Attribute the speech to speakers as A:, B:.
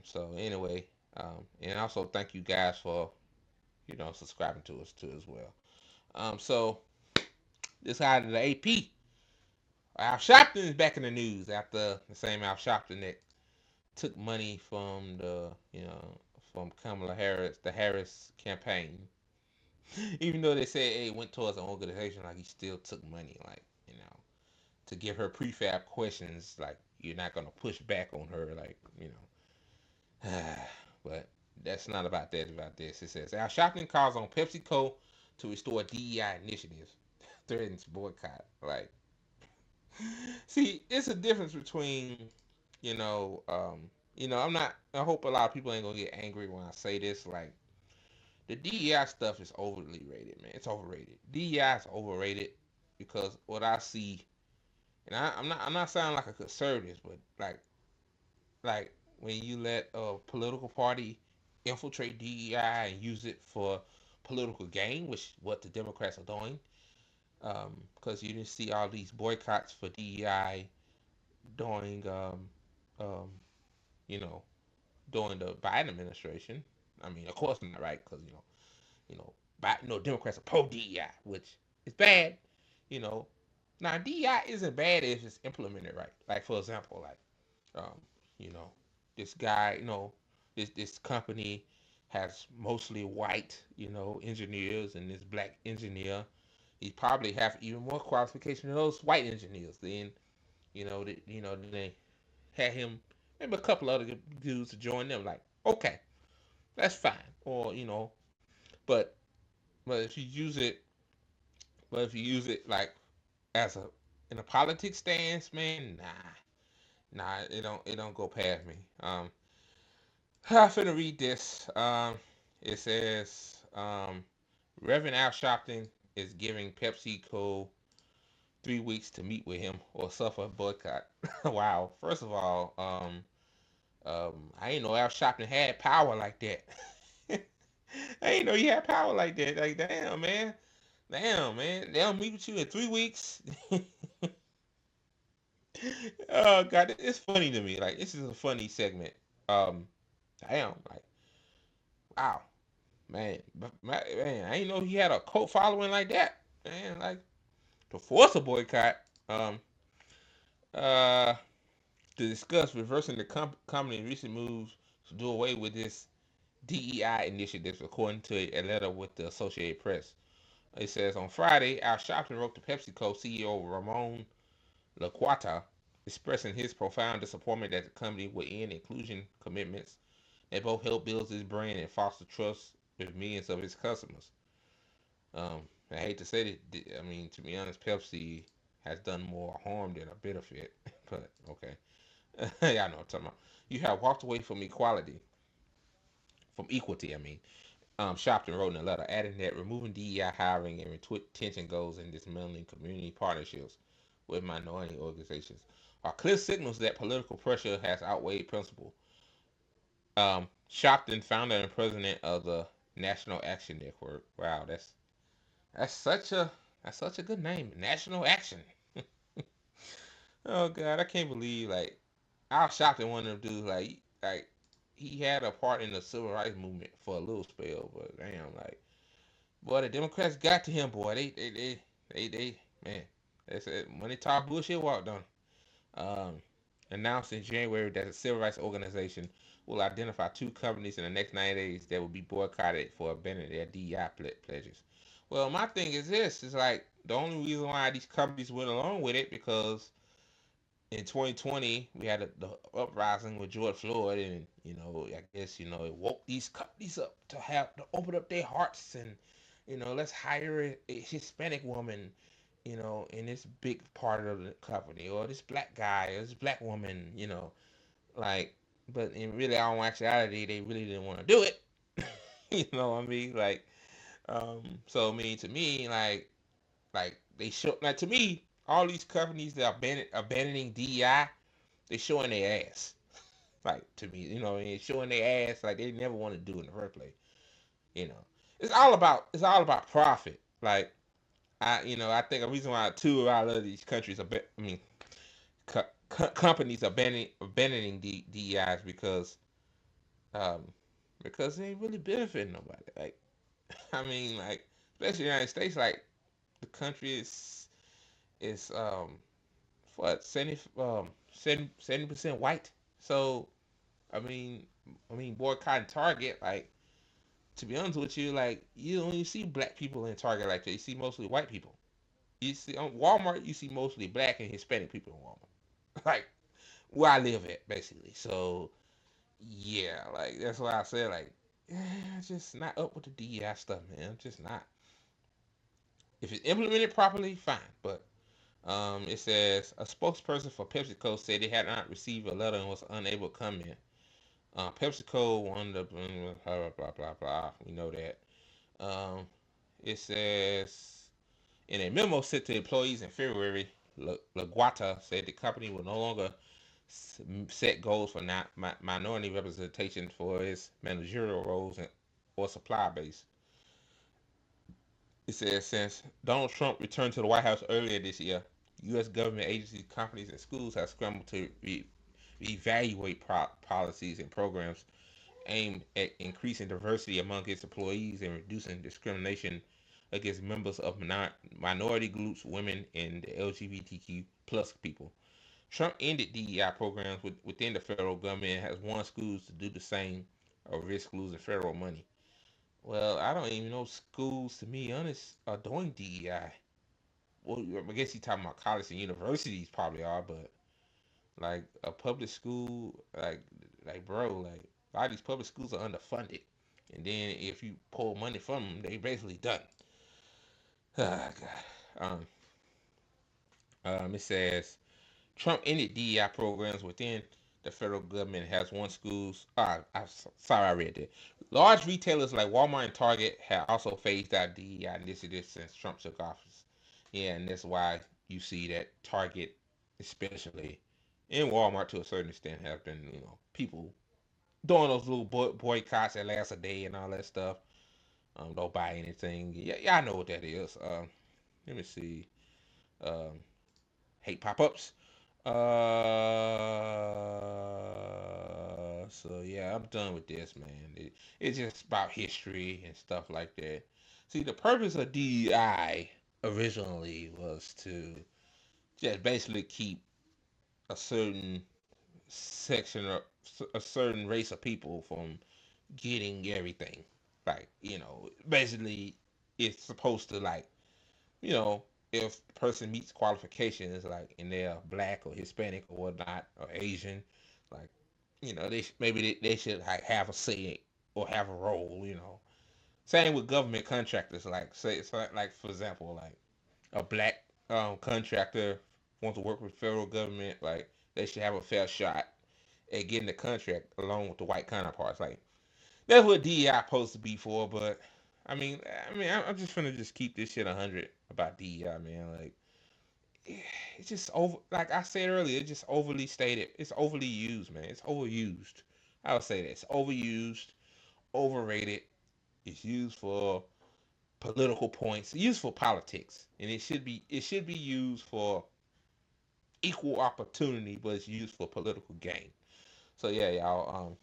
A: So anyway, and also thank you guys for subscribing to us too as well. So this out of the AP. Al Sharpton is back in the news after the same Al Sharpton that took money from from Kamala Harris, the Harris campaign. Even though they said it went towards an organization, like he still took money, like to give her prefab questions, like you're not gonna push back on her, but that's not about that. It's about this. It says Al Sharpton calls on PepsiCo to restore DEI initiatives, threatens boycott. Like, see, it's a difference between you know, um, I'm not. I hope a lot of people ain't gonna get angry when I say this. Like, the DEI stuff is overly rated, man. It's overrated. DEI is overrated because what I see, and I'm not sounding like a conservative, but like when you let a political party infiltrate DEI and use it for political gain, which what the Democrats are doing, because you didn't see all these boycotts for DEI during um, you know during the Biden administration. I mean, of course not, right? Because you know, Democrats are pro DEI, which is bad. You know, now DEI isn't bad if it's implemented right. Like for example, um, you know, this guy, this company has mostly white, engineers, and this black engineer, he probably have even more qualification than those white engineers. Then, then they had him, maybe a couple other dudes to join them. Like, okay, that's fine. Or but but if you use it, like as a in a politics stance, man, nah, it don't go past me. I'm finna read this. It says, Reverend Al Sharpton is giving PepsiCo 3 weeks to meet with him or suffer a boycott. Wow. First of all, I didn't know Al Sharpton had power like that. I didn't know he had power like that. Like, damn, man, they'll meet with you in 3 weeks. Oh God, it's funny to me. Like, this is a funny segment. Um, damn, like, wow. Man, man, I didn't know he had a cult following like that. Man, like to force a boycott, um, uh, to discuss reversing the company's recent moves to do away with this DEI initiatives, according to a letter with the Associated Press. It says on Friday, Al Sharpton wrote to PepsiCo CEO Ramon Laquata, expressing his profound disappointment that the company would end inclusion commitments that both help build his brand and foster trust with millions of its customers. I hate to say it. I mean, to be honest, Pepsi has done more harm than a benefit. But okay, y'all know what I'm talking about. You have walked away from equity. I mean, Shopton wrote in a letter, adding that removing DEI hiring and retention goals and dismantling community partnerships with minority organizations are clear signals that political pressure has outweighed principle. Shopton, founder and president of the National Action Network. Wow, that's such a that's such a good name. National Action. Oh God, I can't believe like Al Sharpton one of them dudes like he had a part in the civil rights movement for a little spell, but damn, like boy, the Democrats got to him, boy. They man. They said when they talk bullshit, walk done. Um, Announced in January that the civil rights organization will identify two companies in the next 90 days that will be boycotted for abandoning their DEI pledges. Well, my thing is this: is like the only reason why these companies went along with it because in 2020 we had the uprising with George Floyd, and I guess it woke these companies up to open up their hearts and let's hire a Hispanic woman, in this big part of the company, or this black guy or this black woman, like, but in really all actuality they really didn't want to do it. You know what I mean? Like, so I mean to me, like they show, like, to me, all these companies that are abandoning DEI, they showing their ass. Like, to me, and showing their ass like they never want to do in the first place. You know, it's all about profit. Like, I think a reason why two out of these countries are, I mean, companies are abandoning DEI is because um, because it ain't really benefiting nobody. Like, I mean, like, especially the United States, like the country is what 70% white. So I mean, boycotting Target, like, to be honest with you, like, you don't even see black people in Target like that. You see mostly white people. You see on Walmart, you see mostly black and Hispanic people in Walmart, like where I live at, basically. So yeah, like that's why I said, like, it's just not up with the DEI stuff, man. Just not. If it's implemented properly, fine. But it says a spokesperson for PepsiCo said they had not received a letter and was unable to comment. PepsiCo wanted to blah blah blah blah. We know that. Um, it says in a memo sent to employees in February, LaGuardia said the company will no longer set goals for not minority representation for its managerial roles or supply base. It says since Donald Trump returned to the White House earlier this year, U.S. government agencies, companies, and schools have scrambled to evaluate policies and programs aimed at increasing diversity among its employees and reducing discrimination against members of minority groups, women, and the LGBTQ plus people. Trump ended DEI programs within the federal government and has warned schools to do the same or risk losing federal money. Well, I don't even know schools, to be honest, are doing DEI. Well, I guess you're talking about college and universities probably are, but like a public school, like bro, like a lot of these public schools are underfunded, and then if you pull money from them, they basically done. Ah, God. It says Trump ended DEI programs within the federal government has one schools. I'm sorry, I read that. Large retailers like Walmart and Target have also phased out DEI initiatives since Trump took office. Yeah, and that's why you see that Target, especially, and Walmart to a certain extent, have been people doing those little boycotts that last a day and all that stuff. Don't buy anything. Yeah, yeah, I know what that is. Let me see. Um, hate pop-ups. So yeah, I'm done with this, man. It's just about history and stuff like that. See, the purpose of DEI originally was to just basically keep a certain section of a certain race of people from getting everything. Like, basically it's supposed to, like, you know, if the person meets qualifications, like, and they're black or Hispanic or whatnot or Asian, like, maybe they should, like, have a say or have a role. Same with government contractors. Like, say, so, like, for example, like a black contractor wants to work with federal government, like, they should have a fair shot at getting the contract along with the white counterparts. Like, that's what DEI supposed to be for. But I'm just gonna just keep this shit 100 about DEI, man. Like, it's just over. Like I said earlier, it's just overly stated. It's overly used, man. It's overused. I would say that it's overused, overrated. It's used for political points. It's used for politics, and it should be used for equal opportunity, but it's used for political gain. So yeah, y'all.